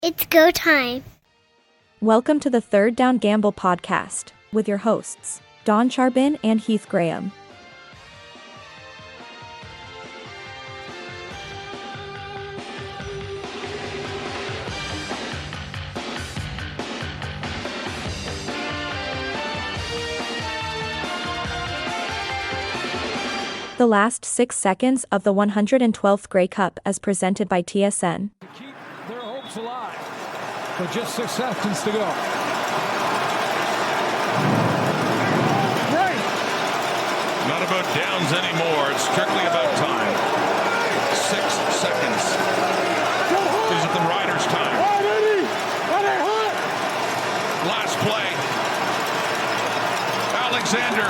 It's go time. Welcome to the Third Down Gamble podcast with your hosts, Don Charbin and Heath Graham. The last 6 seconds of the 112th Grey Cup as presented by TSN. Keep their hopes alive, with just 6 seconds to go. Right. Not about downs anymore. It's strictly about time. 6 seconds. Is it the Riders' time? Last play. Alexander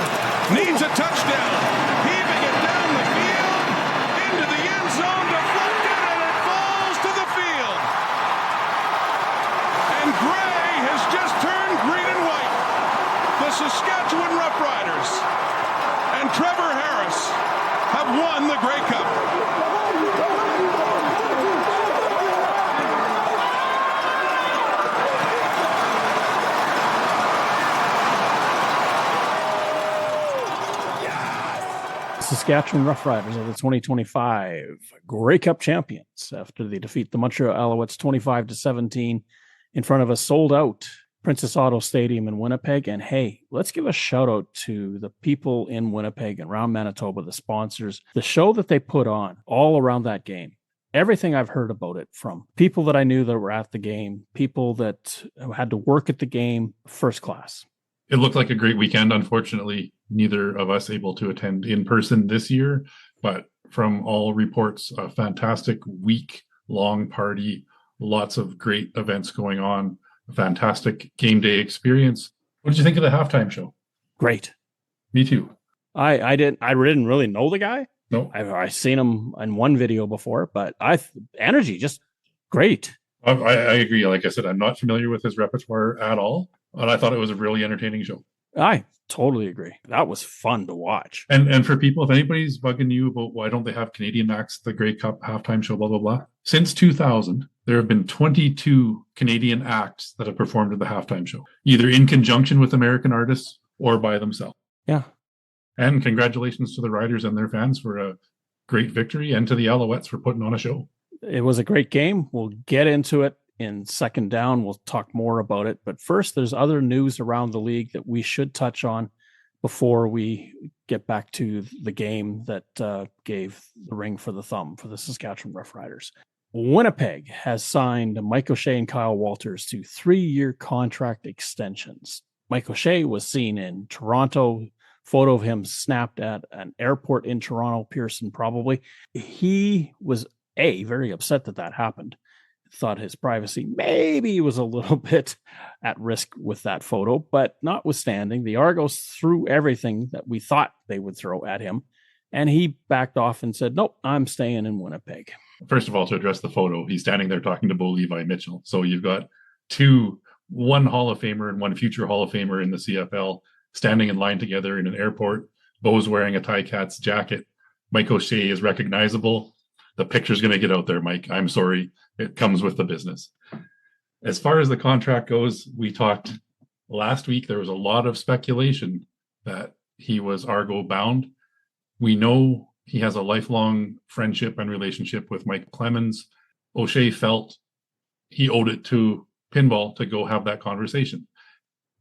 needs a touchdown. Heaving it down the field, into the end zone, deflected, and it falls to the field. And Gray has just turned green and white. The Saskatchewan Roughriders and Trevor Harris have won the Grey Cup. Saskatchewan Roughriders are the 2025 Grey Cup champions after they defeat the Montreal Alouettes 25-17 in front of a sold-out Princess Auto Stadium in Winnipeg. And hey, let's give a shout-out to the people in Winnipeg and around Manitoba, the sponsors, the show that they put on all around that game. Everything I've heard about it from people that I knew that were at the game, people that had to work at the game, first class. It looked like a great weekend. Unfortunately, neither of us able to attend in person this year, but from all reports, a fantastic week-long party, lots of great events going on, a fantastic game day experience. What did you think of the halftime show? Great. Me too. I didn't really know the guy. No, I've seen him in one video before, but energy just great. I agree. Like I said, I'm not familiar with his repertoire at all, and I thought it was a really entertaining show. I totally agree. That was fun to watch. And for people, if anybody's bugging you about why don't they have Canadian acts, the Grey Cup halftime show, blah, blah, blah. Since 2000, there have been 22 Canadian acts that have performed at the halftime show, either in conjunction with American artists or by themselves. Yeah. And congratulations to the Riders and their fans for a great victory, and to the Alouettes for putting on a show. It was a great game. We'll get into it in second down. We'll talk more about it. But first, there's other news around the league that we should touch on before we get back to the game that gave the ring for the thumb for the Saskatchewan Roughriders. Winnipeg has signed Mike O'Shea and Kyle Walters to 3-year contract extensions. Mike O'Shea was seen in Toronto. Photo of him snapped at an airport in Toronto, Pearson probably. He was very upset that happened. Thought his privacy maybe was a little bit at risk with that photo, but notwithstanding, the Argos threw everything that we thought they would throw at him, and he backed off and said, nope, I'm staying in Winnipeg. First of all, to address the photo, he's standing there talking to Bo Levi Mitchell. So you've got one Hall of Famer and one future Hall of Famer in the CFL standing in line together in an airport. Bo's wearing a Ticats jacket. Mike O'Shea is recognizable. The picture's going to get out there, Mike. I'm sorry. It comes with the business. As far as the contract goes, we talked last week. There was a lot of speculation that he was Argo bound. We know he has a lifelong friendship and relationship with Mike Clemens. O'Shea felt he owed it to Pinball to go have that conversation.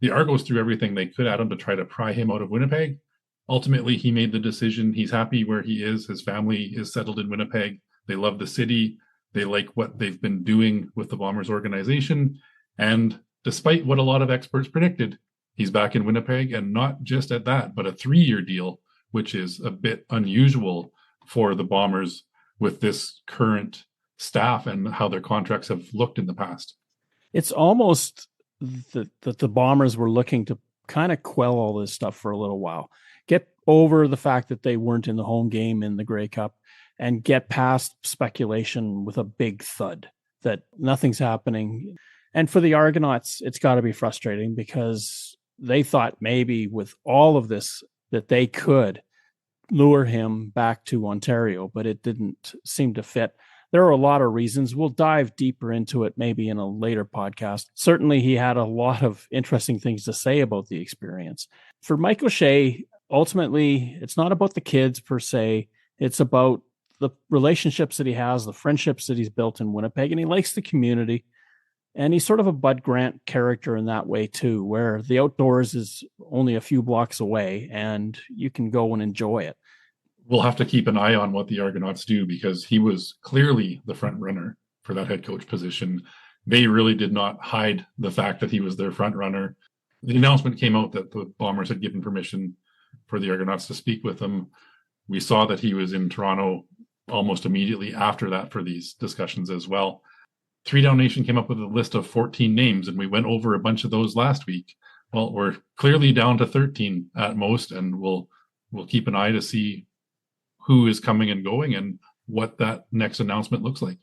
The Argos threw everything they could at him to try to pry him out of Winnipeg. Ultimately, he made the decision. He's happy where he is. His family is settled in Winnipeg. They love the city. They like what they've been doing with the Bombers organization. And despite what a lot of experts predicted, he's back in Winnipeg, and not just at that, but a 3-year deal, which is a bit unusual for the Bombers with this current staff and how their contracts have looked in the past. It's almost that the Bombers were looking to kind of quell all this stuff for a little while. Get over the fact that they weren't in the home game in the Grey Cup and get past speculation with a big thud that nothing's happening. And for the Argonauts, it's got to be frustrating because they thought maybe with all of this that they could lure him back to Ontario, but it didn't seem to fit. There are a lot of reasons. We'll dive deeper into it maybe in a later podcast. Certainly, he had a lot of interesting things to say about the experience. For Mike O'Shea, ultimately, it's not about the kids per se. It's about the relationships that he has, the friendships that he's built in Winnipeg, and he likes the community. And he's sort of a Bud Grant character in that way too, where the outdoors is only a few blocks away and you can go and enjoy it. We'll have to keep an eye on what the Argonauts do, because he was clearly the front runner for that head coach position. They really did not hide the fact that he was their front runner. The announcement came out that the Bombers had given permission for the Argonauts to speak with him. We saw that he was in Toronto almost immediately after that for these discussions as well. 3 Down Nation came up with a list of 14 names, and we went over a bunch of those last week. Well, we're clearly down to 13 at most, and we'll keep an eye to see who is coming and going and what that next announcement looks like.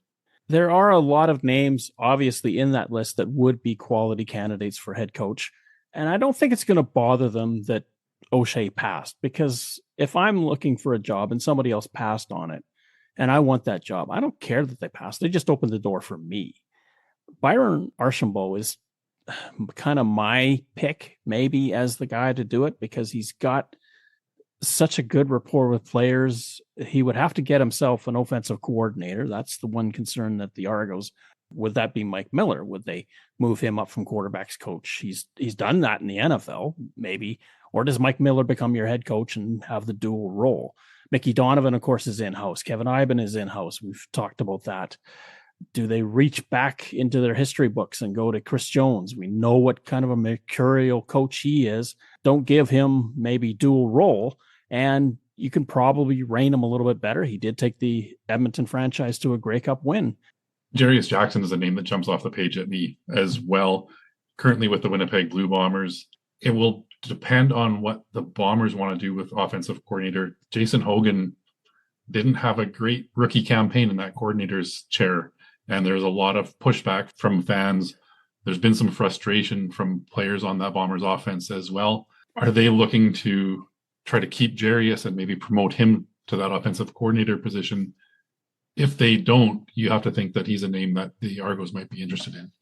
There are a lot of names, obviously, in that list that would be quality candidates for head coach. And I don't think it's going to bother them that O'Shea passed, because if I'm looking for a job and somebody else passed on it, and I want that job, I don't care that they passed. They just opened the door for me. Byron Archambault is kind of my pick, maybe, as the guy to do it, because he's got such a good rapport with players. He would have to get himself an offensive coordinator. That's the one concern that the Argos, would that be Mike Miller? Would they move him up from quarterbacks coach? He's done that in the NFL, maybe. Or does Mike Miller become your head coach and have the dual role? Mickey Donovan, of course, is in-house. Kevin Iben is in-house. We've talked about that. Do they reach back into their history books and go to Chris Jones? We know what kind of a mercurial coach he is. Don't give him maybe dual role, and you can probably rein him a little bit better. He did take the Edmonton franchise to a Grey Cup win. Jarius Jackson is a name that jumps off the page at me as well. Currently with the Winnipeg Blue Bombers. It will depend on what the Bombers want to do with offensive coordinator. Jason Hogan didn't have a great rookie campaign in that coordinator's chair, and there's a lot of pushback from fans. There's been some frustration from players on that Bombers offense as well. Are they looking to try to keep Jarius and maybe promote him to that offensive coordinator position? If they don't, you have to think that he's a name that the Argos might be interested in.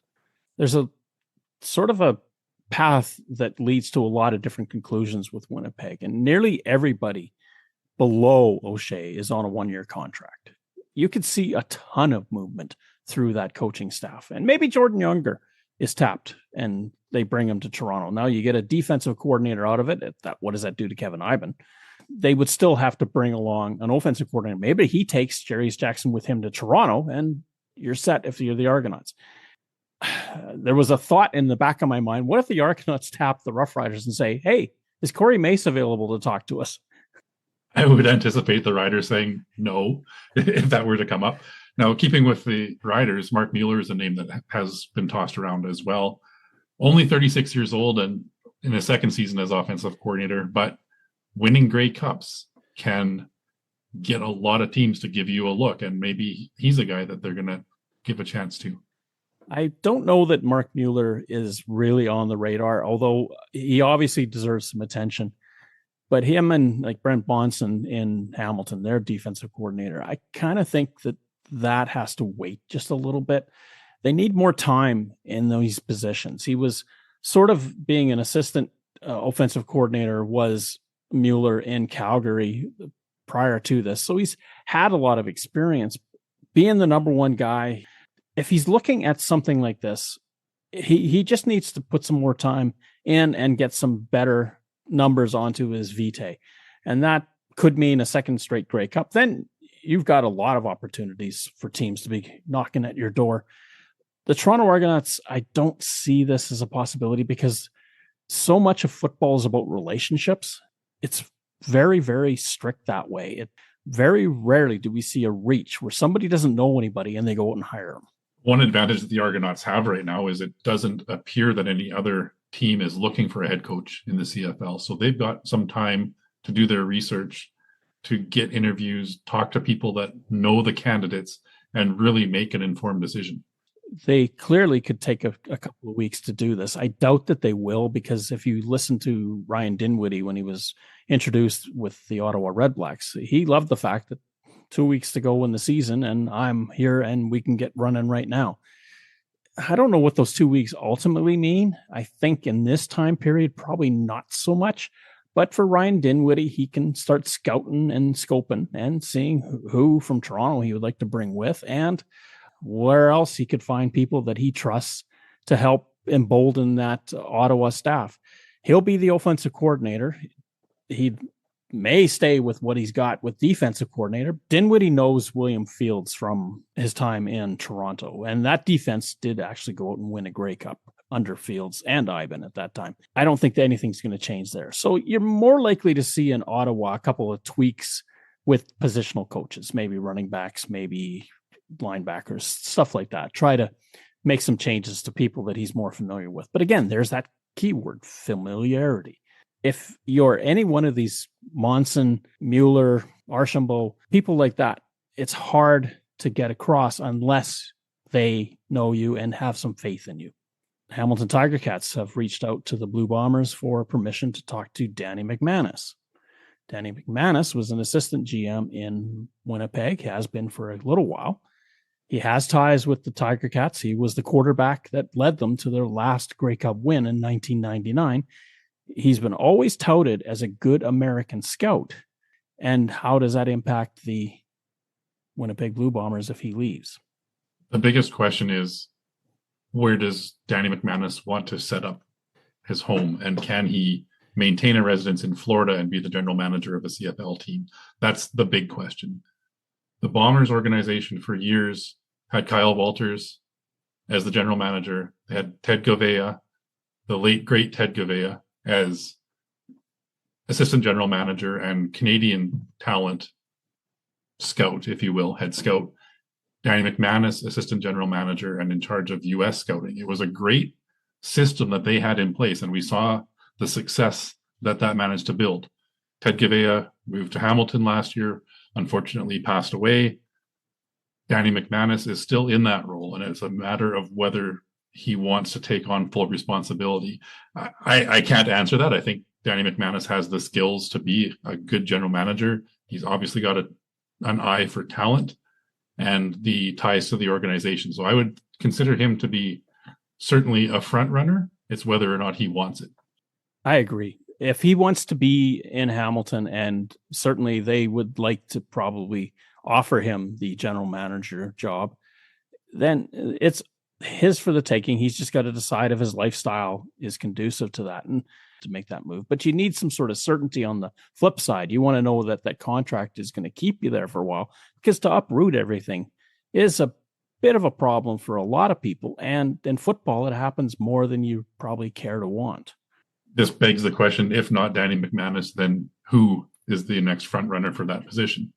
There's a sort of a path that leads to a lot of different conclusions with Winnipeg, and nearly everybody below O'Shea is on a 1-year contract. You could see a ton of movement through that coaching staff, and maybe Jordan Younger is tapped and they bring him to Toronto. Now you get a defensive coordinator out of it. What does that do to Kevin Iben? They would still have to bring along an offensive coordinator. Maybe he takes Jarius Jackson with him to Toronto and you're set if you're the Argonauts. There was a thought in the back of my mind. What if the Argonauts tap the Roughriders and say, hey, is Corey Mace available to talk to us? I would anticipate the Riders saying no if that were to come up. Now, keeping with the Riders, Mark Mueller is a name that has been tossed around as well. Only 36 years old and in his second season as offensive coordinator, but winning Grey Cups can get a lot of teams to give you a look, and maybe he's a guy that they're going to give a chance to. I don't know that Mark Mueller is really on the radar, although he obviously deserves some attention. But him and like Brent Bonson in Hamilton, their defensive coordinator, I kind of think that has to wait just a little bit. They need more time in those positions. He was sort of being an assistant offensive coordinator, was Mueller in Calgary prior to this. So he's had a lot of experience being the number one guy. If he's looking at something like this, he just needs to put some more time in and get some better numbers onto his vitae. And that could mean a second straight Grey Cup. Then you've got a lot of opportunities for teams to be knocking at your door. The Toronto Argonauts, I don't see this as a possibility because so much of football is about relationships. It's very, very strict that way. Very rarely do we see a reach where somebody doesn't know anybody and they go out and hire them. One advantage that the Argonauts have right now is it doesn't appear that any other team is looking for a head coach in the CFL. So they've got some time to do their research, to get interviews, talk to people that know the candidates, and really make an informed decision. They clearly could take a couple of weeks to do this. I doubt that they will, because if you listen to Ryan Dinwiddie when he was introduced with the Ottawa Redblacks, he loved the fact that 2 weeks to go in the season, and I'm here and we can get running right now. I don't know what those 2 weeks ultimately mean. I think in this time period, probably not so much. But for Ryan Dinwiddie, he can start scouting and scoping and seeing who from Toronto he would like to bring with and where else he could find people that he trusts to help embolden that Ottawa staff. He'll be the offensive coordinator. He may stay with what he's got with defensive coordinator. Dinwiddie knows William Fields from his time in Toronto, and that defense did actually go out and win a Grey Cup under Fields and Ivan at that time. I don't think that anything's going to change there. So you're more likely to see in Ottawa a couple of tweaks with positional coaches, maybe running backs, maybe linebackers, stuff like that. Try to make some changes to people that he's more familiar with. But again, there's that keyword, familiarity. If you're any one of these Monson, Mueller, Archambault, people like that, it's hard to get across unless they know you and have some faith in you. Hamilton Tiger Cats have reached out to the Blue Bombers for permission to talk to Danny McManus. Danny McManus was an assistant GM in Winnipeg, has been for a little while. He has ties with the Tiger Cats. He was the quarterback that led them to their last Grey Cup win in 1999. He's been always touted as a good American scout. And how does that impact the Winnipeg Blue Bombers if he leaves? The biggest question is, where does Danny McManus want to set up his home? And can he maintain a residence in Florida and be the general manager of a CFL team? That's the big question. The Bombers organization for years had Kyle Walters as the general manager. They had Ted Govea, the late, great Ted Govea, as assistant general manager and Canadian talent scout, if you will, head scout. Danny McManus, assistant general manager and in charge of U.S. scouting. It was a great system that they had in place, and we saw the success that managed to build. Ted Govea moved to Hamilton last year, unfortunately passed away. Danny McManus is still in that role, and it's a matter of whether he wants to take on full responsibility. I can't answer that. I think Danny McManus has the skills to be a good general manager. He's obviously got an eye for talent and the ties to the organization. So I would consider him to be certainly a front runner. It's whether or not he wants it. I agree. If he wants to be in Hamilton, and certainly they would like to probably offer him the general manager job, then it's his for the taking. He's just got to decide if his lifestyle is conducive to that and to make that move. But you need some sort of certainty on the flip side. You want to know that that contract is going to keep you there for a while, because to uproot everything is a bit of a problem for a lot of people. And in football, it happens more than you probably care to want. This begs the question, if not Danny McManus, then who is the next front runner for that position?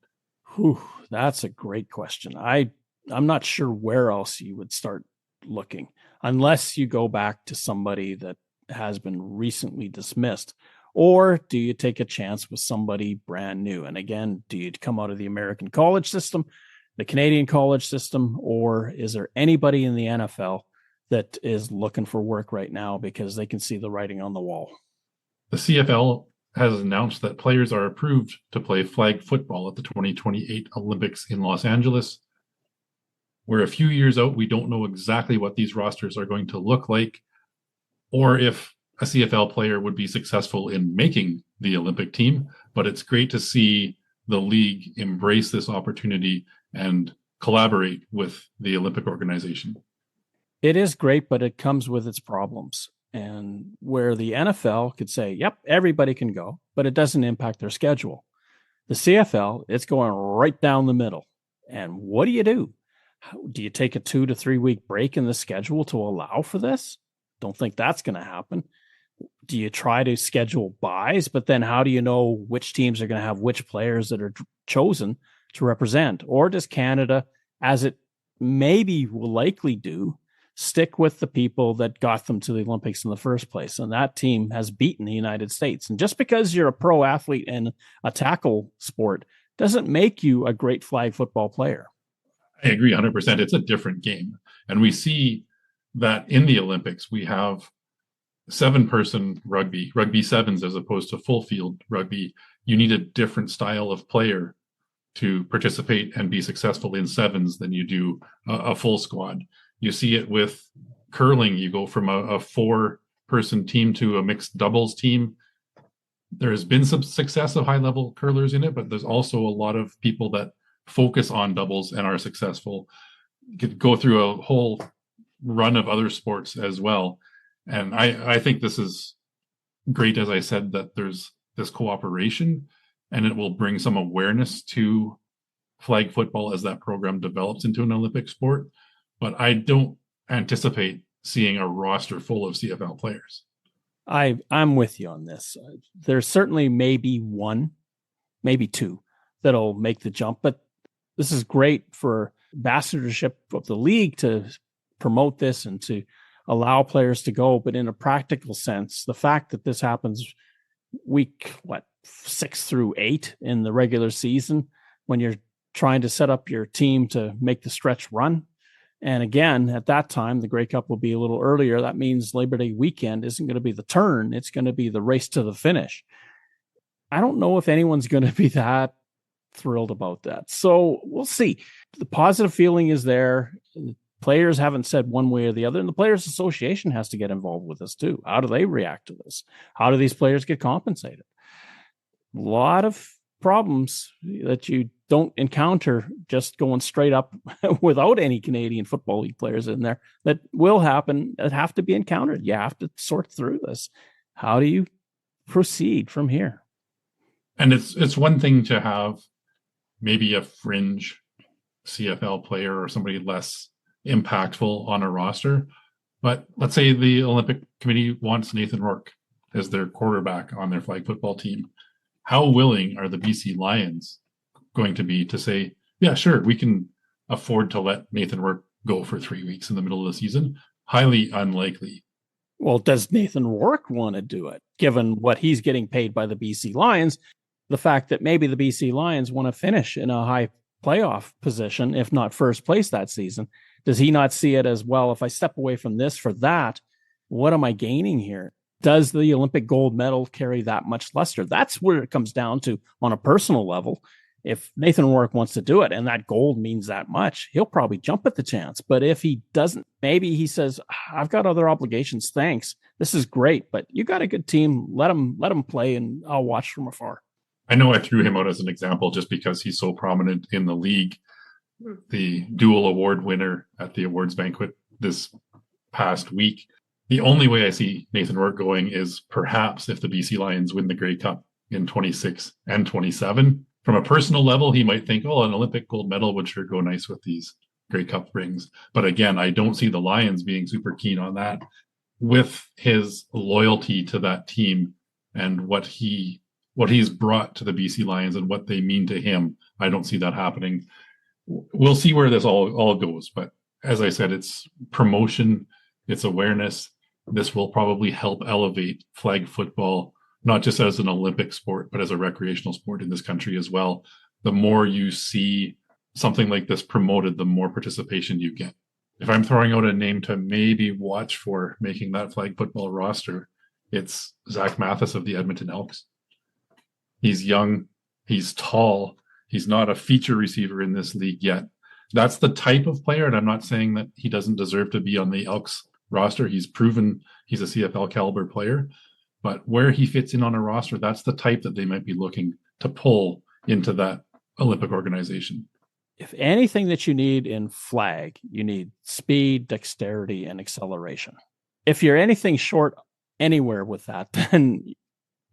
Whew, that's a great question. I'm not sure where else you would start looking, unless you go back to somebody that has been recently dismissed. Or do you take a chance with somebody brand new? And again, do you come out of the American college system, the Canadian college system, or is there anybody in the NFL that is looking for work right now because they can see the writing on the wall? The CFL has announced that players are approved to play flag football at the 2028 Olympics in Los Angeles. We're a few years out. We don't know exactly what these rosters are going to look like, or if a CFL player would be successful in making the Olympic team. But it's great to see the league embrace this opportunity and collaborate with the Olympic organization. It is great, but it comes with its problems. And where the NFL could say, yep, everybody can go, but it doesn't impact their schedule. The CFL, it's going right down the middle. And what do? Do you take a 2 to 3 week break in the schedule to allow for this? Don't think that's going to happen. Do you try to schedule buys, but then how do you know which teams are going to have which players that are chosen to represent? Or does Canada, as it maybe will likely do, stick with the people that got them to the Olympics in the first place? And that team has beaten the United States. And just because you're a pro athlete in a tackle sport doesn't make you a great flag football player. I agree 100%. It's a different game. And we see that in the Olympics, we have 7-person rugby sevens as opposed to full field rugby. You need a different style of player to participate and be successful in sevens than you do a full squad. You see it with curling. You go from a 4-person team to a mixed doubles team. There has been some success of high-level curlers in it, but there's also a lot of people that focus on doubles and are successful. Could go through a whole run of other sports as well. And I think this is great, as I said, that there's this cooperation, and it will bring some awareness to flag football as that program develops into an Olympic sport. But I don't anticipate seeing a roster full of CFL players. I'm with you on this. There's certainly maybe one, maybe two that'll make the jump, but this is great for ambassadorship of the league to promote this and to allow players to go. But in a practical sense, the fact that this happens week 6 through 8 in the regular season, when you're trying to set up your team to make the stretch run. And again, at that time, the Grey Cup will be a little earlier. That means Labor Day weekend isn't going to be the turn. It's going to be the race to the finish. I don't know if anyone's going to be that thrilled about that. So we'll see. The positive feeling is there. The players haven't said one way or the other, and the Players Association has to get involved with this too. How do they react to this? How do these players get compensated? A lot of problems that you don't encounter just going straight up without any Canadian Football League players in there that will happen, that have to be encountered. You have to sort through this. How do you proceed from here? And it's one thing to have maybe a fringe CFL player or somebody less impactful on a roster, but let's say the Olympic Committee wants Nathan Rourke as their quarterback on their flag football team. How willing are the BC Lions going to be to say, yeah, sure, we can afford to let Nathan Rourke go for 3 weeks in the middle of the season? Highly unlikely. Well, does Nathan Rourke want to do it, given what he's getting paid by the BC Lions? The fact that maybe the BC Lions want to finish in a high playoff position, if not first place that season. Does he not see it as, well, if I step away from this for that, what am I gaining here? Does the Olympic gold medal carry that much luster? That's where it comes down to on a personal level. If Nathan Rourke wants to do it and that gold means that much, he'll probably jump at the chance. But if he doesn't, maybe he says, I've got other obligations. Thanks. This is great, but you got a good team. Let him play and I'll watch from afar. I know I threw him out as an example just because he's so prominent in the league. The dual award winner at the awards banquet this past week. The only way I see Nathan Rourke going is perhaps if the BC Lions win the Grey Cup in 26 and 27. From a personal level, he might think, oh, an Olympic gold medal would sure go nice with these Grey Cup rings. But again, I don't see the Lions being super keen on that. With his loyalty to that team and what he's brought to the BC Lions and what they mean to him, I don't see that happening. We'll see where this all goes. But as I said, it's promotion, it's awareness. This will probably help elevate flag football, not just as an Olympic sport, but as a recreational sport in this country as well. The more you see something like this promoted, the more participation you get. If I'm throwing out a name to maybe watch for making that flag football roster, it's Zach Mathis of the Edmonton Elks. He's young, he's tall, he's not a feature receiver in this league yet. That's the type of player, and I'm not saying that he doesn't deserve to be on the Elks roster. He's proven he's a CFL caliber player, but where he fits in on a roster, that's the type that they might be looking to pull into that Olympic organization. If anything that you need in flag, you need speed, dexterity, and acceleration. If you're anything short anywhere with that, then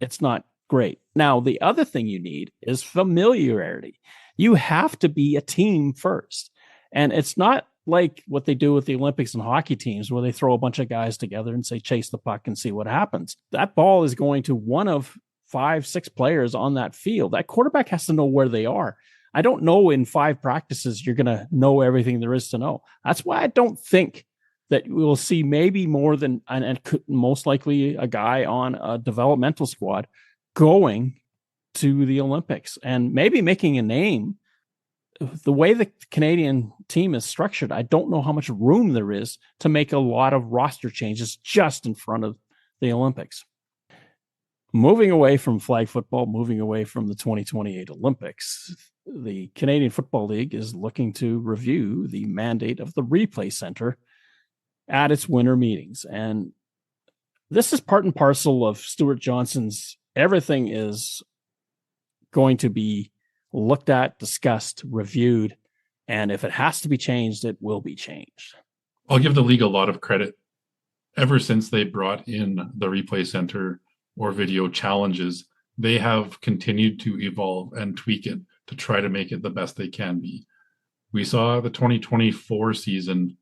it's not great. Now, the other thing you need is familiarity. You have to be a team first. And it's not like what they do with the Olympics and hockey teams where they throw a bunch of guys together and say, chase the puck and see what happens. That ball is going to one of 5-6 players on that field. That quarterback has to know where they are. I don't know in 5 practices you're going to know everything there is to know. That's why I don't think that we'll see maybe more than, and most likely a guy on a developmental squad going to the Olympics and maybe making a name. The way the Canadian team is structured, I don't know how much room there is to make a lot of roster changes just in front of the Olympics. Moving away from flag football, moving away from the 2028 Olympics, the Canadian Football League is looking to review the mandate of the Replay Center at its winter meetings. And this is part and parcel of Stuart Johnson's everything is going to be looked at, discussed, reviewed, and if it has to be changed, it will be changed. I'll give the league a lot of credit. Ever since they brought in the Replay Center or video challenges, they have continued to evolve and tweak it to try to make it the best they can be. We saw the 2024 season,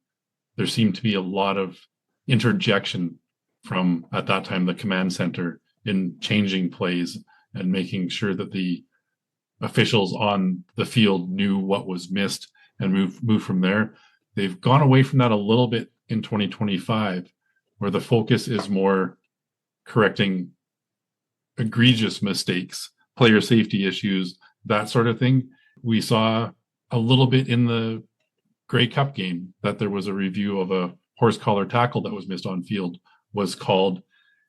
there seemed to be a lot of interjection from, at that time, the command center in changing plays and making sure that the officials on the field knew what was missed and move from there. They've gone away from that a little bit in 2025, where the focus is more correcting egregious mistakes, player safety issues, that sort of thing. We saw a little bit in the Grey Cup game that there was a review of a horse collar tackle that was missed on field, was called,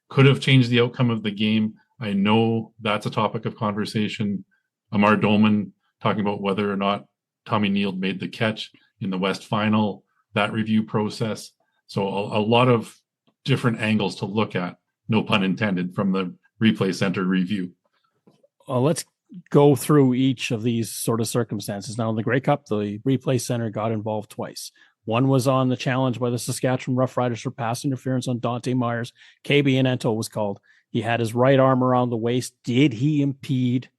could have changed the outcome of the game. I know that's a topic of conversation. Amar Dolman talking about whether or not Tommy Neal made the catch in the West Final, that review process. So a lot of different angles to look at, no pun intended, from the Replay Center review. Let's go through each of these sort of circumstances. Now, in the Grey Cup, the Replay Center got involved twice. One was on the challenge by the Saskatchewan Roughriders for pass interference on Dante Myers. KB Anento was called. He had his right arm around the waist. Did he impede?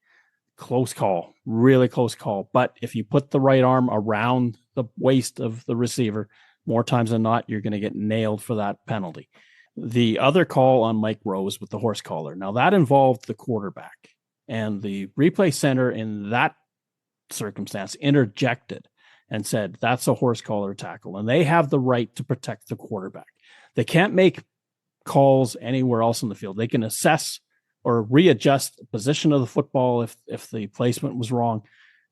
Close call, really close call. But if you put the right arm around the waist of the receiver, more times than not, you're going to get nailed for that penalty. The other call on Mike Rose with the horse collar. Now, that involved the quarterback. And the Replay Center in that circumstance interjected and said, that's a horse collar tackle. And they have the right to protect the quarterback. They can't make calls anywhere else in the field. They can assess or readjust the position of the football if the placement was wrong.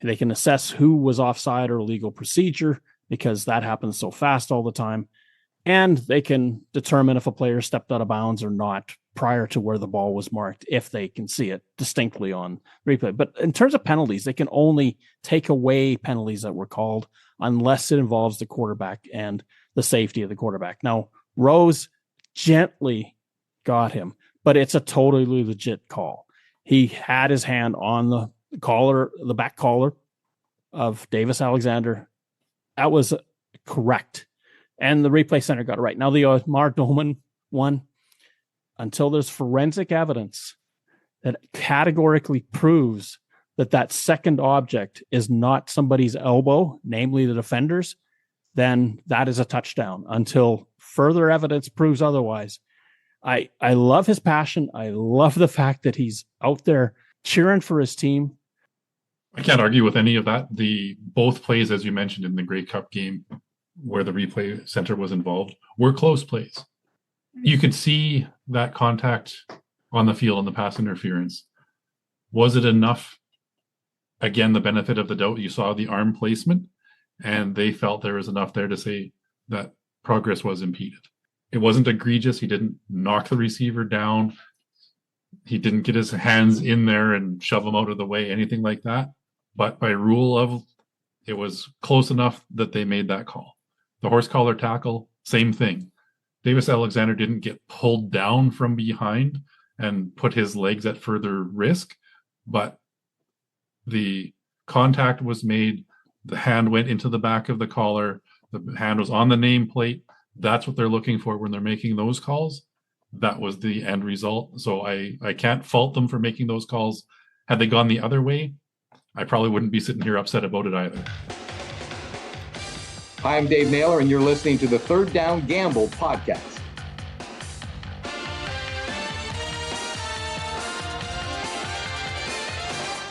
They can assess who was offside or legal procedure, because that happens so fast all the time. And they can determine if a player stepped out of bounds or not prior to where the ball was marked, if they can see it distinctly on replay. But in terms of penalties, they can only take away penalties that were called unless it involves the quarterback and the safety of the quarterback. Now, Rose gently got him, but it's a totally legit call. He had his hand on the collar, the back collar of Davis Alexander. That was correct. And the Replay Center got it right. Now, the Amar Dolman one, until there's forensic evidence that categorically proves that that second object is not somebody's elbow, namely the defender's, then that is a touchdown. Until further evidence proves otherwise, I love his passion. I love the fact that he's out there cheering for his team. I can't argue with any of that. Both plays, as you mentioned in the Grey Cup game, where the Replay Center was involved, were close plays. You could see that contact on the field on the pass interference. Was it enough? Again, the benefit of the doubt, you saw the arm placement, and they felt there was enough there to say that progress was impeded. It wasn't egregious. He didn't knock the receiver down. He didn't get his hands in there and shove him out of the way, anything like that. But by rule of, it was close enough that they made that call. The horse collar tackle, same thing. Davis Alexander didn't get pulled down from behind and put his legs at further risk, but the contact was made. The hand went into the back of the collar. The hand was on the nameplate. That's what they're looking for when they're making those calls. That was the end result. So I can't fault them for making those calls. Had they gone the other way, I probably wouldn't be sitting here upset about it either. Hi, I'm Dave Naylor, and you're listening to the Third Down Gamble podcast.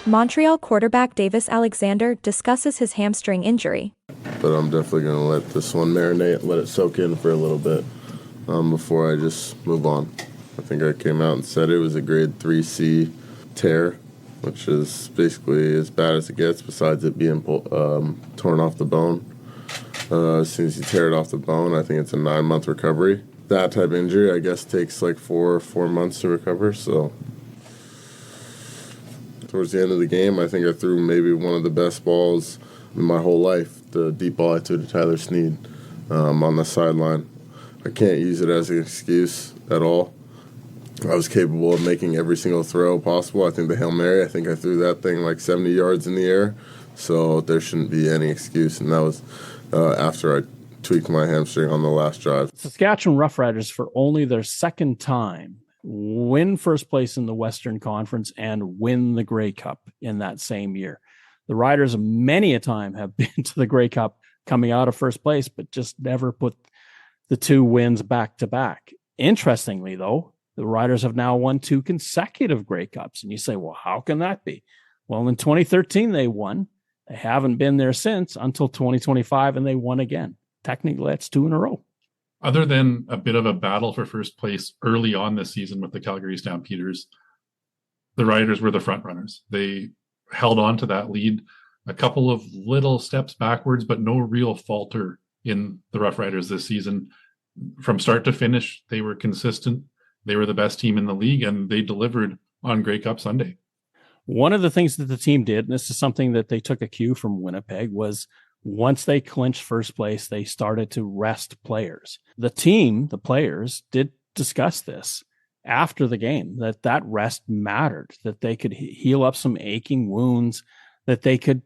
Montreal quarterback Davis Alexander discusses his hamstring injury. But I'm definitely going to let this one marinate, let it soak in for a little bit before I just move on. I think I came out and said it was a grade 3C tear, which is basically as bad as it gets besides it being torn off the bone. As soon as you tear it off the bone, I think it's a 9-month recovery. That type of injury, I guess, takes like four months to recover. So towards the end of the game, I think I threw maybe one of the best balls in my whole life, the deep ball I threw to Tyler Snead on the sideline. I can't use it as an excuse at all. I was capable of making every single throw possible. I think the Hail Mary, I think I threw that thing like 70 yards in the air, so there shouldn't be any excuse. And that was after I tweaked my hamstring on the last drive. Saskatchewan Roughriders, for only their second time, win first place in the Western Conference and win the Grey Cup in that same year. The Riders many a time have been to the Grey Cup coming out of first place, but just never put the two wins back to back. Interestingly, though, the Riders have now won 2 consecutive Grey Cups. And you say, well, how can that be? Well, in 2013, they won. They haven't been there since until 2025, and they won again. Technically, that's 2 in a row. Other than a bit of a battle for first place early on this season with the Calgary Stampeders, the Riders were the front runners. They held on to that lead, a couple of little steps backwards, but no real falter in the Roughriders this season. From start to finish, they were consistent. They were the best team in the league, and they delivered on Grey Cup Sunday. One of the things that the team did, and this is something that they took a cue from Winnipeg, was once they clinched first place, they started to rest players. The team, the players, did discuss this after the game, that rest mattered, that they could heal up some aching wounds, that they could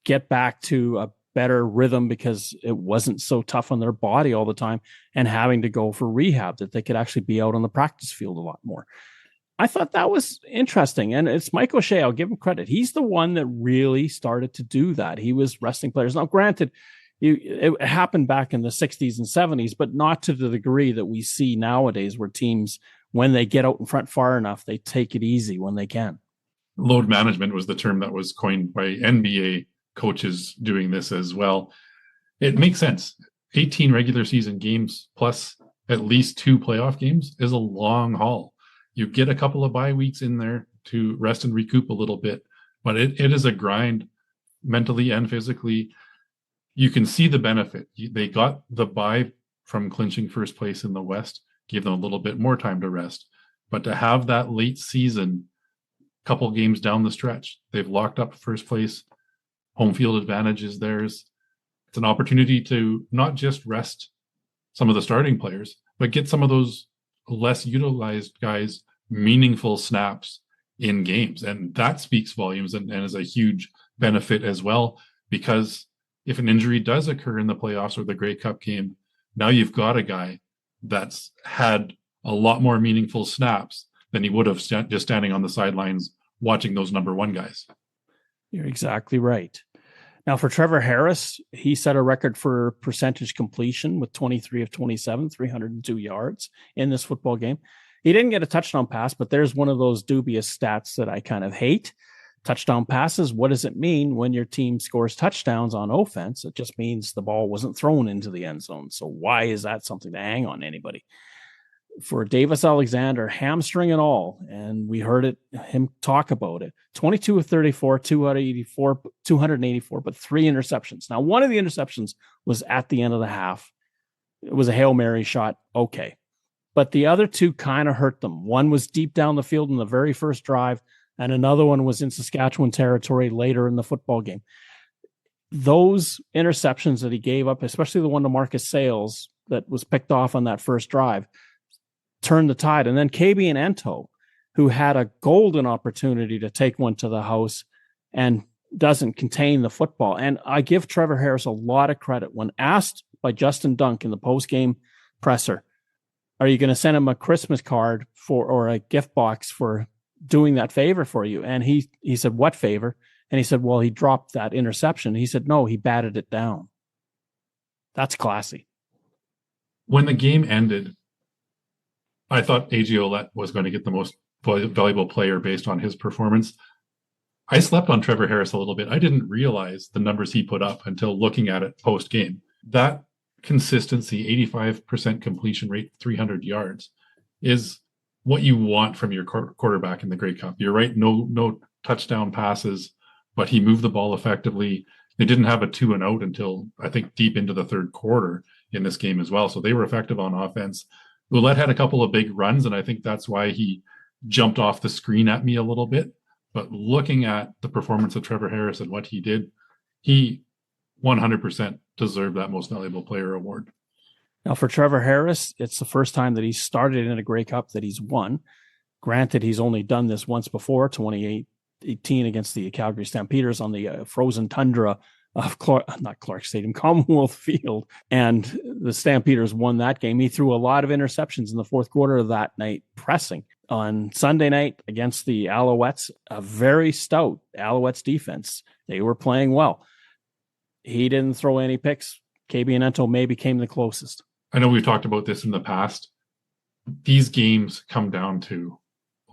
get back to a better rhythm because it wasn't so tough on their body all the time and having to go for rehab, that they could actually be out on the practice field a lot more. I thought that was interesting. And it's Mike O'Shea. I'll give him credit. He's the one that really started to do that. He was resting players. Now, granted, it happened back in the 60s and 70s, but not to the degree that we see nowadays, where teams, when they get out in front far enough, they take it easy when they can. Load management was the term that was coined by NBA coaches doing this as well. It makes sense. 18 regular season games plus at least 2 playoff games is a long haul. You get a couple of bye weeks in there to rest and recoup a little bit, but it is a grind mentally and physically. You can see the benefit. They got the bye from clinching first place in the West, gave them a little bit more time to rest. But to have that late season, couple games down the stretch, they've locked up first place. Home field advantage is theirs. It's an opportunity to not just rest some of the starting players, but get some of those less utilized guys meaningful snaps in games. And that speaks volumes and is a huge benefit as well, because if an injury does occur in the playoffs or the Grey Cup game, now you've got a guy that's had a lot more meaningful snaps than he would have just standing on the sidelines watching those number 1 guys. You're exactly right. Now, for Trevor Harris, he set a record for percentage completion with 23 of 27, 302 yards in this football game. He didn't get a touchdown pass, but there's one of those dubious stats that I kind of hate. Touchdown passes, what does it mean when your team scores touchdowns on offense? It just means the ball wasn't thrown into the end zone. So why is that something to hang on anybody? For Davis Alexander, hamstring and all, and we heard him talk about it. 22 of 34, 284, but 3 interceptions. Now, one of the interceptions was at the end of the half. It was a Hail Mary shot. Okay. But the other 2 kind of hurt them. One was deep down the field in the very first drive, and another one was in Saskatchewan territory later in the football game. Those interceptions that he gave up, especially the one to Marcus Sales that was picked off on that first drive, turned the tide. And then KB and Ento, who had a golden opportunity to take one to the house and doesn't contain the football. And I give Trevor Harris a lot of credit. When asked by Justin Dunk in the post-game presser, are you going to send him a Christmas card or a gift box for doing that favor for you? And he said, what favor? And he said, well, he dropped that interception. He said, no, he batted it down. That's classy. When the game ended, I thought A.J. Ouellette was going to get the most valuable player based on his performance. I slept on Trevor Harris a little bit. I didn't realize the numbers he put up until looking at it post-game. That consistency, 85% completion rate, 300 yards, is what you want from your quarterback in the Grey Cup. You're right, no touchdown passes, but he moved the ball effectively. They didn't have a 2-and-out until, I think, deep into the third quarter in this game as well. So they were effective on offense. Ouellette had a couple of big runs, and I think that's why he jumped off the screen at me a little bit. But looking at the performance of Trevor Harris and what he did, he 100% deserved that Most Valuable Player award. Now, for Trevor Harris, it's the first time that he's started in a Grey Cup that he's won. Granted, he's only done this once before, 2018 against the Calgary Stampeders on the frozen tundra of not Clark Stadium, Commonwealth Field. And the Stampeders won that game. He threw a lot of interceptions in the fourth quarter of that night, pressing. On Sunday night against the Alouettes, a very stout Alouettes defense. They were playing well. He didn't throw any picks. KB and Ento maybe came the closest. I know we've talked about this in the past. These games come down to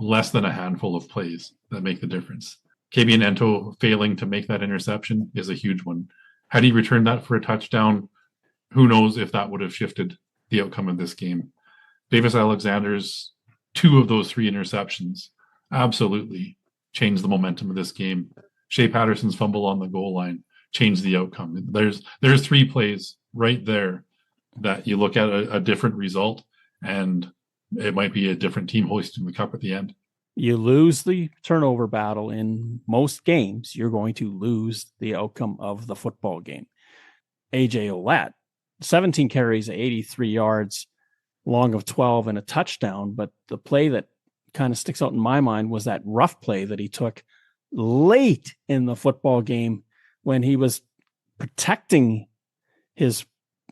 less than a handful of plays that make the difference. KB and Ento failing to make that interception is a huge one. Had he returned that for a touchdown, who knows if that would have shifted the outcome of this game. Davis Alexander's 2 of those 3 interceptions absolutely changed the momentum of this game. Shea Patterson's fumble on the goal line changed the outcome. There's 3 plays right there that you look at a different result, and it might be a different team hoisting the cup at the end. You lose the turnover battle in most games, you're going to lose the outcome of the football game. AJ Ouellette, 17 carries, 83 yards, long of 12 and a touchdown. But the play that kind of sticks out in my mind was that rough play that he took late in the football game when he was protecting his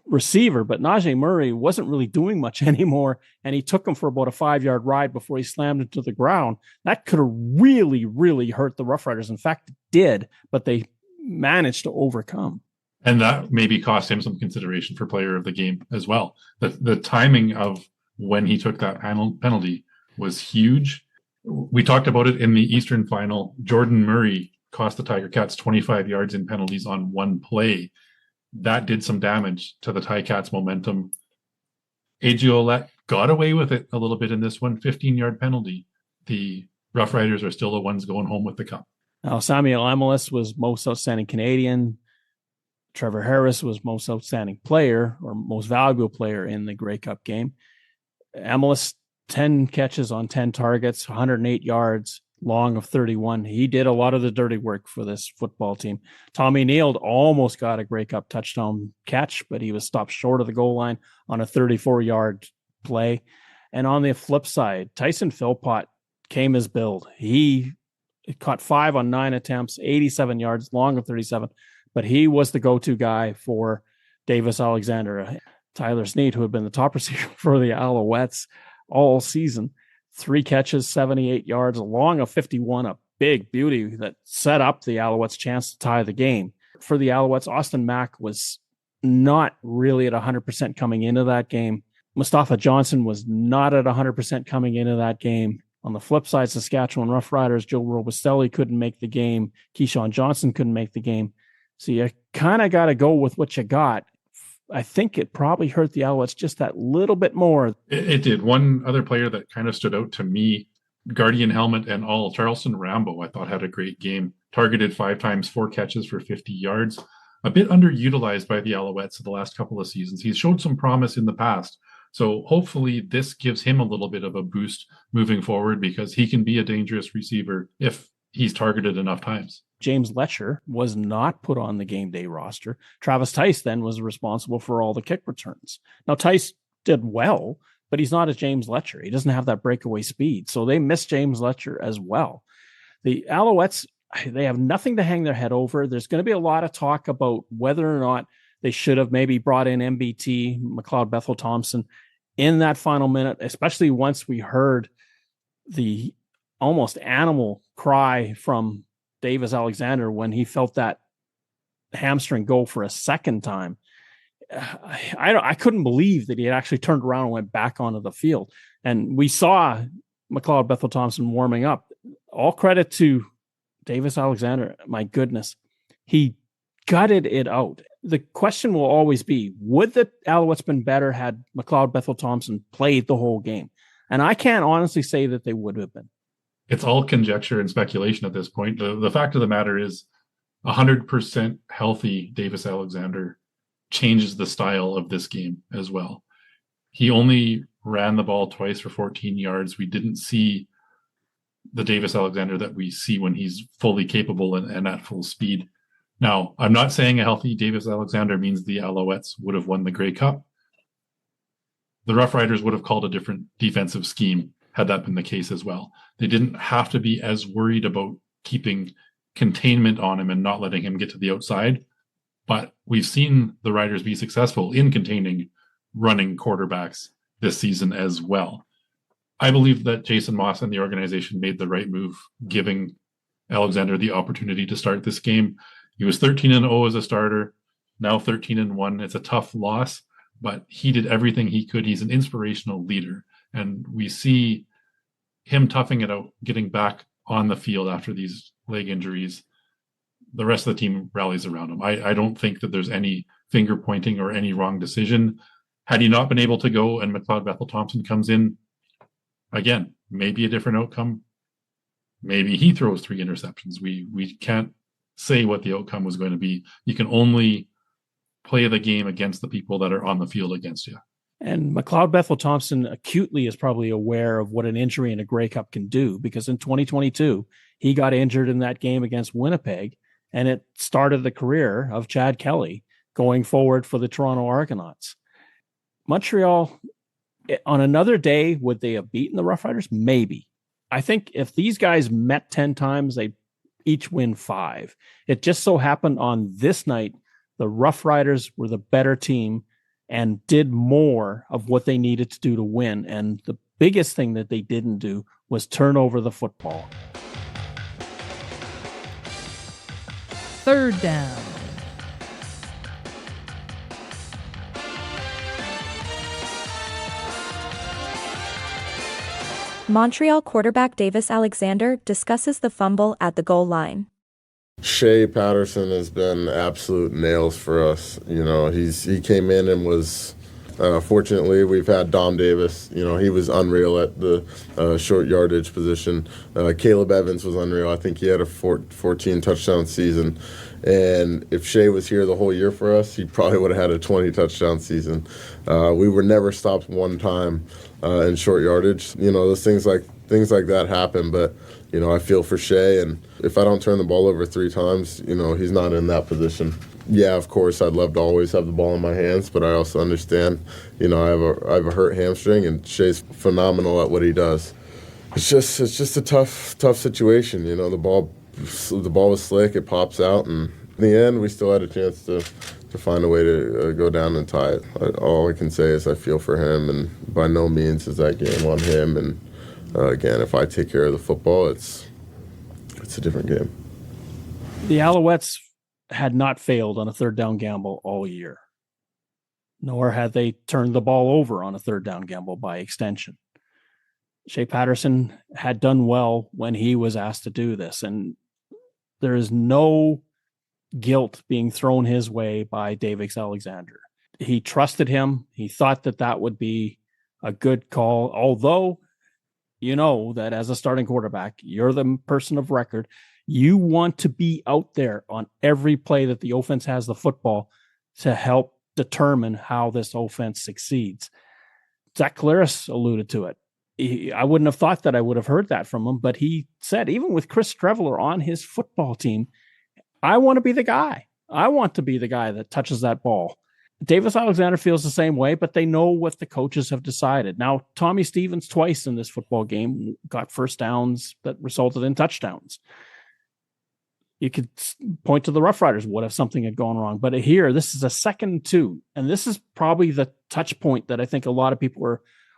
receiver, but Najee Murray wasn't really doing much anymore, and he took him for about a 5-yard ride before he slammed into the ground. That could have really, really hurt the Roughriders. In fact, it did, but they managed to overcome. And that maybe cost him some consideration for player of the game as well. The timing of when he took that penalty was huge. We talked about it in the Eastern final. Jordan Murray cost the Tiger Cats 25 yards in penalties on one play. That did some damage to the Ticats' momentum. AJ Ouellette got away with it a little bit in this one, 15-yard penalty. The Roughriders are still the ones going home with the cup. Now, Samuel Amelis was most outstanding Canadian. Trevor Harris was most outstanding player or most valuable player in the Grey Cup game. Amelis, 10 catches on 10 targets, 108 yards, long of 31. He did a lot of the dirty work for this football team. Tommy Neild almost got a Grey Cup touchdown catch, but he was stopped short of the goal line on a 34-yard play. And on the flip side, Tyson Philpott came as billed. He caught 5 on 9 attempts, 87 yards, long of 37, but he was the go-to guy for Davis Alexander. Tyler Snead, who had been the top receiver for the Alouettes all season, 3 catches, 78 yards, a long of 51, a big beauty that set up the Alouettes' chance to tie the game. For the Alouettes, Austin Mack was not really at 100% coming into that game. Mustafa Johnson was not at 100% coming into that game. On the flip side, Saskatchewan Roughriders, Joe Robustelli couldn't make the game. Keyshawn Johnson couldn't make the game. So you kind of got to go with what you got. I think it probably hurt the Alouettes just that little bit more. It did. One other player that kind of stood out to me, Guardian helmet and all, Charleston Rambo, I thought had a great game. Targeted 5 times, 4 catches for 50 yards. A bit underutilized by the Alouettes the last couple of seasons. He's showed some promise in the past. So hopefully this gives him a little bit of a boost moving forward because he can be a dangerous receiver if he's targeted enough times. James Letcher was not put on the game day roster. Travis Tice then was responsible for all the kick returns. Now, Tice did well, but he's not as James Letcher. He doesn't have that breakaway speed. So they missed James Letcher as well. The Alouettes, they have nothing to hang their head over. There's going to be a lot of talk about whether or not they should have maybe brought in MBT, McLeod Bethel Thompson, in that final minute, especially once we heard the almost animal cry from Davis Alexander when he felt that hamstring go for a second time. I couldn't believe that he had actually turned around and went back onto the field. And we saw McLeod Bethel Thompson warming up. All credit to Davis Alexander. My goodness, he gutted it out. The question will always be, would the Alouettes been better had McLeod Bethel Thompson played the whole game? And I can't honestly say that they would have been. It's all conjecture and speculation at this point. The fact of the matter is 100% healthy Davis Alexander changes the style of this game as well. He only ran the ball twice for 14 yards. We didn't see the Davis Alexander that we see when he's fully capable and at full speed. Now, I'm not saying a healthy Davis Alexander means the Alouettes would have won the Grey Cup. The Roughriders would have called a different defensive scheme had that been the case as well. They didn't have to be as worried about keeping containment on him and not letting him get to the outside. But we've seen the Riders be successful in containing running quarterbacks this season as well. I believe that Jason Moss and the organization made the right move, giving Alexander the opportunity to start this game. He was 13-0 as a starter, now 13-1. It's a tough loss, but he did everything he could. He's an inspirational leader, and we see him toughing it out, getting back on the field after these leg injuries. The rest of the team rallies around him. I don't think that there's any finger pointing or any wrong decision. Had he not been able to go and McLeod Bethel-Thompson comes in, again, maybe a different outcome. Maybe he throws 3 interceptions. We can't say what the outcome was going to be. You can only play the game against the people that are on the field against you. And McLeod Bethel-Thompson acutely is probably aware of what an injury in a Grey Cup can do, because in 2022, he got injured in that game against Winnipeg, and it started the career of Chad Kelly going forward for the Toronto Argonauts. Montreal, on another day, would they have beaten the Roughriders? Maybe. I think if these guys met 10 times, they each win 5. It just so happened on this night, the Roughriders were the better team and did more of what they needed to do to win. And the biggest thing that they didn't do was turn over the football. Third down. Montreal quarterback Davis Alexander discusses the fumble at the goal line. Shea Patterson has been absolute nails for us. You know, he came in and was, fortunately, we've had Dom Davis. You know, he was unreal at the short yardage position. Caleb Evans was unreal. I think he had a 14 touchdown season. And if Shea was here the whole year for us, he probably would have had a 20 touchdown season. We were never stopped one time in short yardage. You know, those things like that happen, but you know, I feel for Shea, and if I don't turn the ball over 3 times, you know, he's not in that position. Yeah, of course, I'd love to always have the ball in my hands, but I also understand, you know, I have a hurt hamstring, and Shea's phenomenal at what he does. It's just a tough situation. You know, the ball was slick, it pops out, and in the end, we still had a chance to find a way to go down and tie it. All I can say is I feel for him, and by no means is that game on him. And again, if I take care of the football, it's a different game. The Alouettes had not failed on a third down gamble all year, nor had they turned the ball over on a third down gamble by extension. Shea Patterson had done well when he was asked to do this, and there is no guilt being thrown his way by Davis Alexander. He trusted him. He thought that would be a good call, although you know that as a starting quarterback, you're the person of record. You want to be out there on every play that the offense has the football to help determine how this offense succeeds. Zach Collaros alluded to it. I wouldn't have thought that I would have heard that from him, but he said, even with Chris Streveler on his football team, I want to be the guy. I want to be the guy that touches that ball. Davis Alexander feels the same way, but they know what the coaches have decided. Now, Tommy Stevens twice in this football game got first downs that resulted in touchdowns. You could point to the Roughriders. What if something had gone wrong? But here, this is a 2nd and 2, and this is probably the touch point that I think a lot of people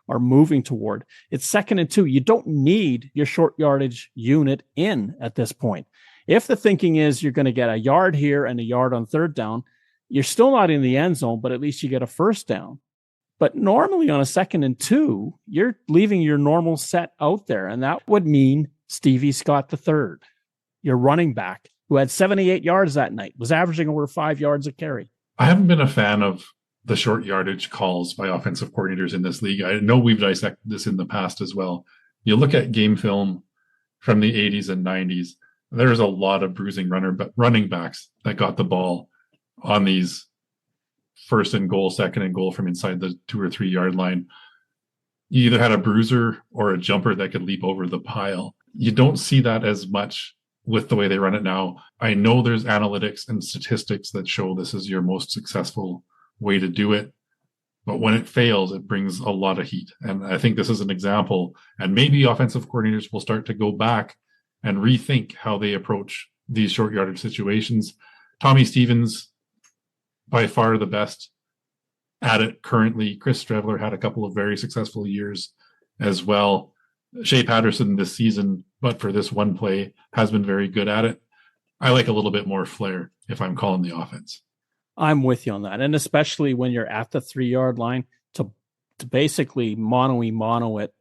are moving toward. It's 2nd and 2. You don't need your short yardage unit in at this point. If the thinking is you're going to get a yard here and a yard on third down, you're still not in the end zone, but at least you get a first down. But normally on a 2nd and 2, you're leaving your normal set out there, and that would mean Stevie Scott III, your running back, who had 78 yards that night, was averaging over 5 yards a carry. I haven't been a fan of the short yardage calls by offensive coordinators in this league. I know we've dissected this in the past as well. You look at game film from the 80s and 90s, there's a lot of bruising running backs that got the ball on these 1st and goal, 2nd and goal from inside the 2 or 3 yard line. You either had a bruiser or a jumper that could leap over the pile. You don't see that as much with the way they run it now. I know there's analytics and statistics that show this is your most successful way to do it. But when it fails, it brings a lot of heat. And I think this is an example. And maybe offensive coordinators will start to go back and rethink how they approach these short yardage situations. Tommy Stevens, by far the best at it currently. Chris Streveler had a couple of very successful years as well. Shea Patterson this season, but for this one play, has been very good at it. I like a little bit more flair if I'm calling the offense. I'm with you on that. And especially when you're at the 3-yard line to basically mono it,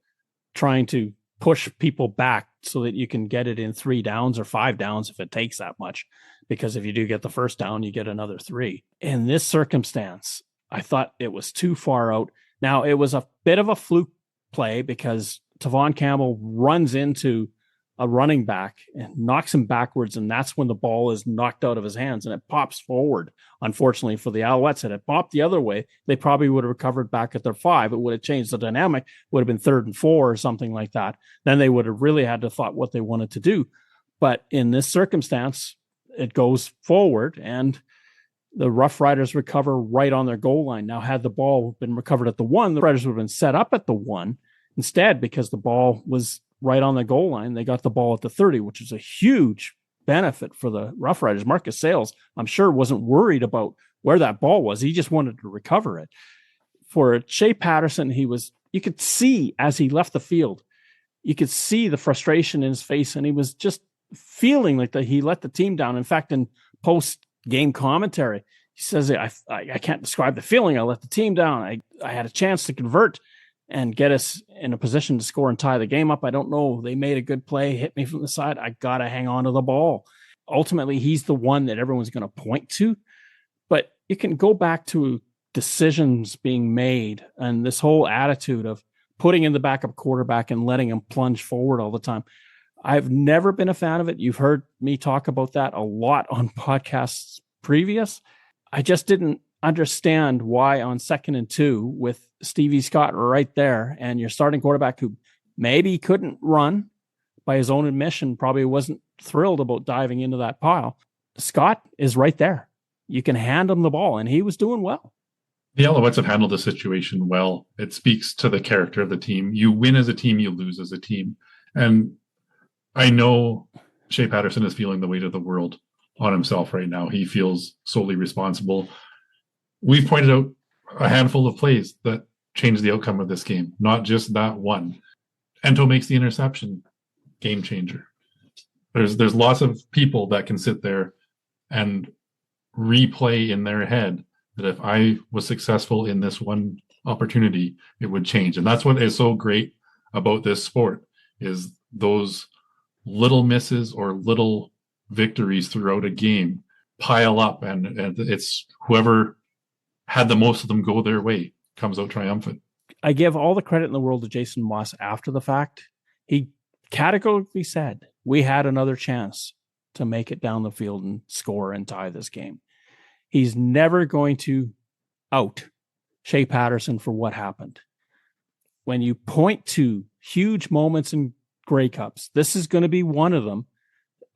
trying to push people back so that you can get it in 3 downs or 5 downs if it takes that much. Because if you do get the first down, you get another 3. In this circumstance, I thought it was too far out. Now, it was a bit of a fluke play because Tavon Campbell runs into a running back and knocks him backwards, and that's when the ball is knocked out of his hands and it pops forward. Unfortunately for the Alouettes, had it popped the other way, they probably would have recovered back at their 5. It would have changed the dynamic, would have been 3rd and 4 or something like that. Then they would have really had to thought what they wanted to do. But in this circumstance, it goes forward and the Rough Riders recover right on their goal line. Now, had the ball been recovered at the 1, the Riders would have been set up at the 1. Instead, because the ball was right on the goal line, they got the ball at the 30, which is a huge benefit for the Rough Riders. Marcus Sayles, I'm sure, wasn't worried about where that ball was. He just wanted to recover it. For Shea Patterson, you could see as he left the field, you could see the frustration in his face, and he was just feeling like that he let the team down. In fact, in post-game commentary, he says, I can't describe the feeling. I let the team down. I had a chance to convert and get us in a position to score and tie the game up. I don't know. They made a good play, hit me from the side. I got to hang on to the ball. Ultimately, he's the one that everyone's going to point to. But you can go back to decisions being made and this whole attitude of putting in the backup quarterback and letting him plunge forward all the time. I've never been a fan of it. You've heard me talk about that a lot on podcasts previous. I just didn't understand why on 2nd and 2 with Stevie Scott right there and your starting quarterback who maybe couldn't run by his own admission, probably wasn't thrilled about diving into that pile. Scott is right there. You can hand him the ball, and he was doing well. The Alouettes have handled the situation well. It speaks to the character of the team. You win as a team, you lose as a team. And I know Shea Patterson is feeling the weight of the world on himself right now. He feels solely responsible. We've pointed out a handful of plays that changed the outcome of this game, not just that one. Ento makes the interception, game changer. There's lots of people that can sit there and replay in their head that if I was successful in this one opportunity, it would change. And that's what is so great about this sport is those little misses or little victories throughout a game pile up, and it's whoever had the most of them go their way comes out triumphant. I give all the credit in the world to Jason Moss after the fact. He categorically said, we had another chance to make it down the field and score and tie this game. He's never going to out Shea Patterson for what happened. When you point to huge moments in Grey Cups, this is going to be one of them,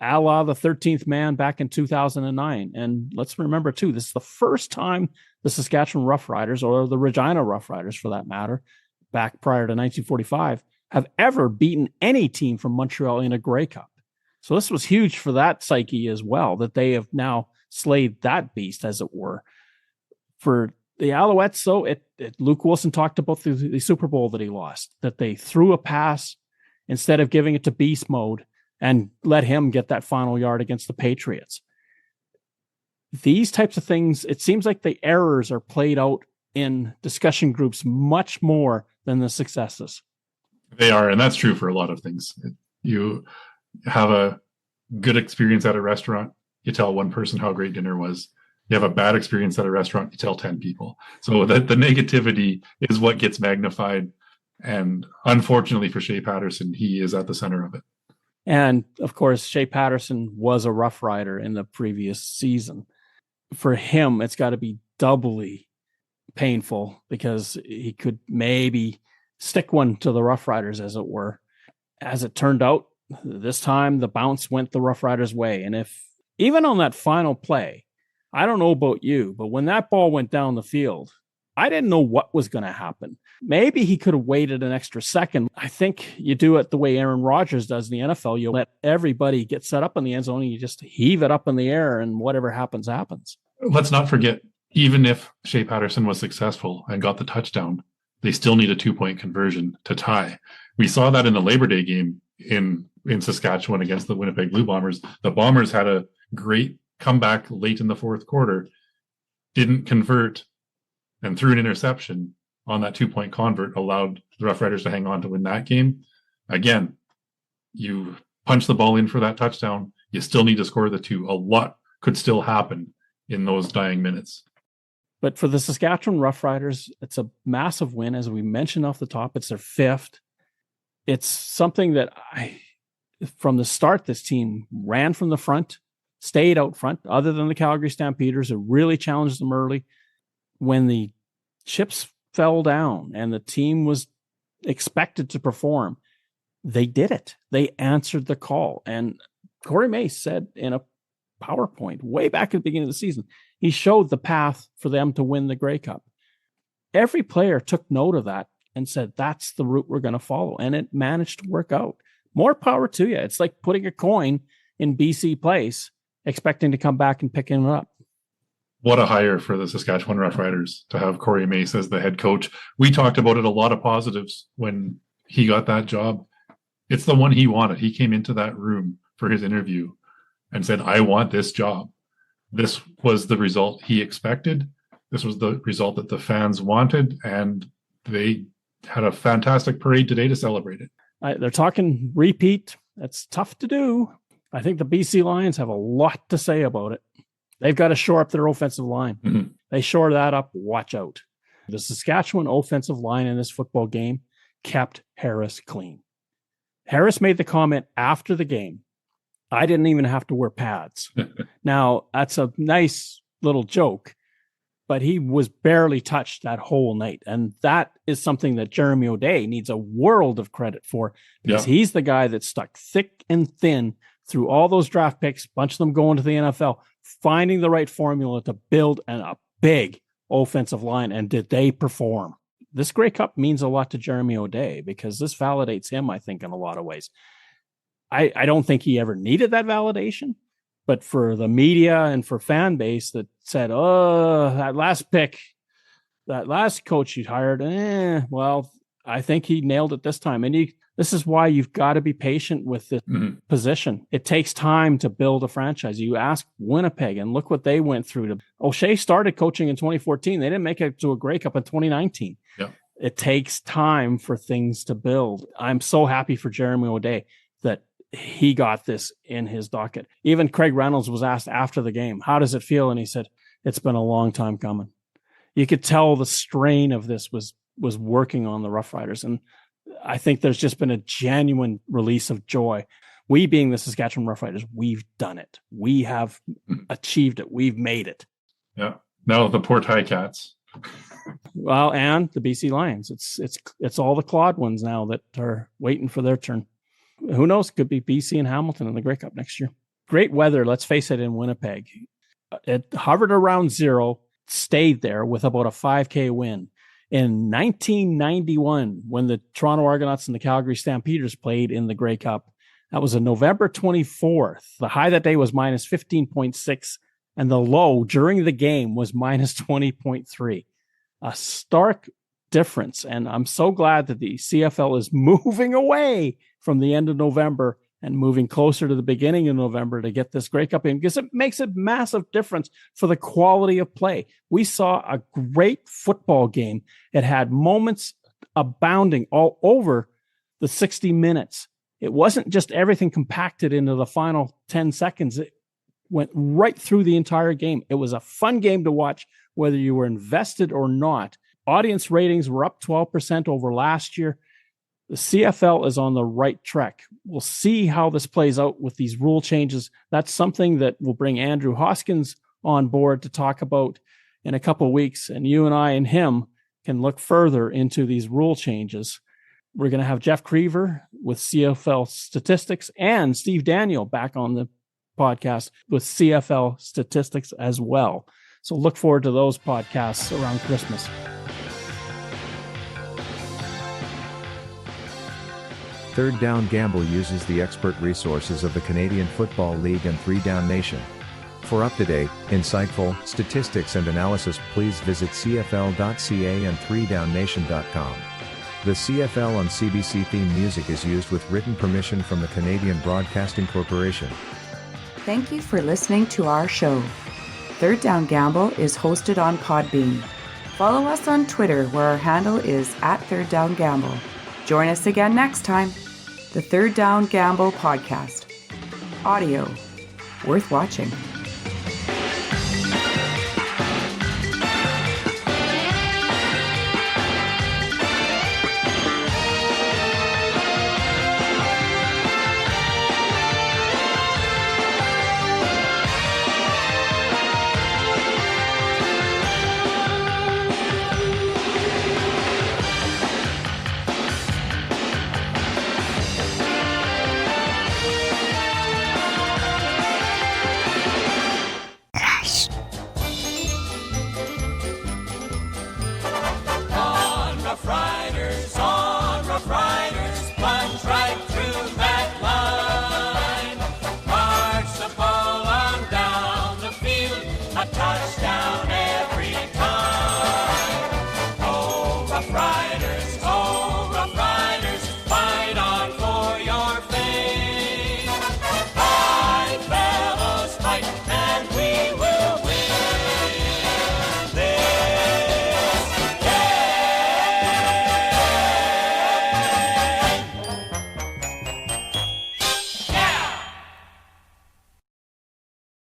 a la the 13th man back in 2009. And let's remember, too, this is the first time the Saskatchewan Roughriders, or the Regina Roughriders for that matter, back prior to 1945, have ever beaten any team from Montreal in a Grey Cup. So this was huge for that psyche as well, that they have now slayed that beast, as it were. For the Alouettes, though, Luke Wilson talked about the Super Bowl that he lost, that they threw a pass instead of giving it to beast mode and let him get that final yard against the Patriots. These types of things, it seems like the errors are played out in discussion groups much more than the successes. They are, and that's true for a lot of things. You have a good experience at a restaurant, you tell one person how great dinner was. You have a bad experience at a restaurant, you tell 10 people. So the negativity is what gets magnified. And unfortunately for Shea Patterson, he is at the center of it. And of course, Shea Patterson was a Rough Rider in the previous season. For him, it's got to be doubly painful because he could maybe stick one to the Rough Riders, as it were. As it turned out, this time the bounce went the Rough Riders' way. And if even on that final play, I don't know about you, but when that ball went down the field, I didn't know what was going to happen. Maybe he could have waited an extra second. I think you do it the way Aaron Rodgers does in the NFL. You let everybody get set up in the end zone and you just heave it up in the air and whatever happens, happens. Let's not forget, even if Shea Patterson was successful and got the touchdown, they still need a 2-point conversion to tie. We saw that in the Labor Day game in Saskatchewan against the Winnipeg Blue Bombers. The Bombers had a great comeback late in the fourth quarter, didn't convert, and threw an interception on that 2-point convert, allowed the Rough Riders to hang on to win that game. Again, you punch the ball in for that touchdown, you still need to score the 2. A lot could still happen in those dying minutes. But for the Saskatchewan Roughriders, it's a massive win. As we mentioned off the top, it's their 5th. It's something that from the start, this team ran from the front, stayed out front, other than the Calgary Stampeders, who really challenged them early. When the chips fell down and the team was expected to perform, they did it. They answered the call. And Corey Mace said in a PowerPoint way back at the beginning of the season, he showed the path for them to win the Grey Cup. Every player took note of that and said, that's the route we're going to follow. And it managed to work out. More power to you. It's like putting a coin in BC Place, expecting to come back and picking it up. What a hire for the Saskatchewan Roughriders to have Corey Mace as the head coach. We talked about it, a lot of positives when he got that job. It's the one he wanted. He came into that room for his interview and said, I want this job. This was the result he expected. This was the result that the fans wanted, and they had a fantastic parade today to celebrate it. They're talking repeat. That's tough to do. I think the BC Lions have a lot to say about it. They've got to shore up their offensive line. Mm-hmm. They shore that up, watch out. The Saskatchewan offensive line in this football game kept Harris clean. Harris made the comment after the game, I didn't even have to wear pads. Now, that's a nice little joke, but he was barely touched that whole night. And that is something that Jeremy O'Day needs a world of credit for, because he's the guy that stuck thick and thin through all those draft picks, bunch of them going to the NFL, finding the right formula to build a big offensive line. And did they perform? This Grey Cup means a lot to Jeremy O'Day because this validates him, I think, in a lot of ways. I don't think he ever needed that validation, but for the media and for fan base that said, oh, that last pick, that last coach you hired, well, I think he nailed it this time. And this is why you've got to be patient with this position. It takes time to build a franchise. You ask Winnipeg and look what they went through. O'Shea started coaching in 2014. They didn't make it to a Grey Cup in 2019. Yeah. It takes time for things to build. I'm so happy for Jeremy O'Day that he got this in his docket. Even Craig Reynolds was asked after the game, how does it feel? And he said, it's been a long time coming. You could tell the strain of this was working on the Roughriders. And I think there's just been a genuine release of joy. We being the Saskatchewan Roughriders, we've done it. We have achieved it. We've made it. Yeah. Now the poor Ticats. Well, and the BC Lions. It's all the clawed ones now that are waiting for their turn. Who knows? Could be BC and Hamilton in the Grey Cup next year. Great weather, let's face it, in Winnipeg. It hovered around 0, stayed there with about a 5K win. In 1991, when the Toronto Argonauts and the Calgary Stampeders played in the Grey Cup, that was on November 24th. The high that day was minus 15.6, and the low during the game was minus 20.3. A stark difference, and I'm so glad that the CFL is moving away from the end of November and moving closer to the beginning of November to get this Grey Cup in, because it makes a massive difference for the quality of play. We saw a great football game. It had moments abounding all over the 60 minutes. It wasn't just everything compacted into the final 10 seconds. It went right through the entire game. It was a fun game to watch, whether you were invested or not. Audience ratings were up 12% over last year. The CFL is on the right track. We'll see how this plays out with these rule changes. That's something that will bring Andrew Hoskins on board to talk about in a couple of weeks. And you and I and him can look further into these rule changes. We're going to have Jeff Creever with CFL Statistics and Steve Daniel back on the podcast with CFL Statistics as well. So look forward to those podcasts around Christmas. Third Down Gamble uses the expert resources of the Canadian Football League and 3 Down Nation. For up-to-date, insightful statistics and analysis, please visit cfl.ca and 3downnation.com. The CFL on CBC theme music is used with written permission from the Canadian Broadcasting Corporation. Thank you for listening to our show. Third Down Gamble is hosted on Podbean. Follow us on Twitter, where our handle is @ThirdDownGamble. Join us again next time. The Third Down Gamble Podcast. Audio worth watching.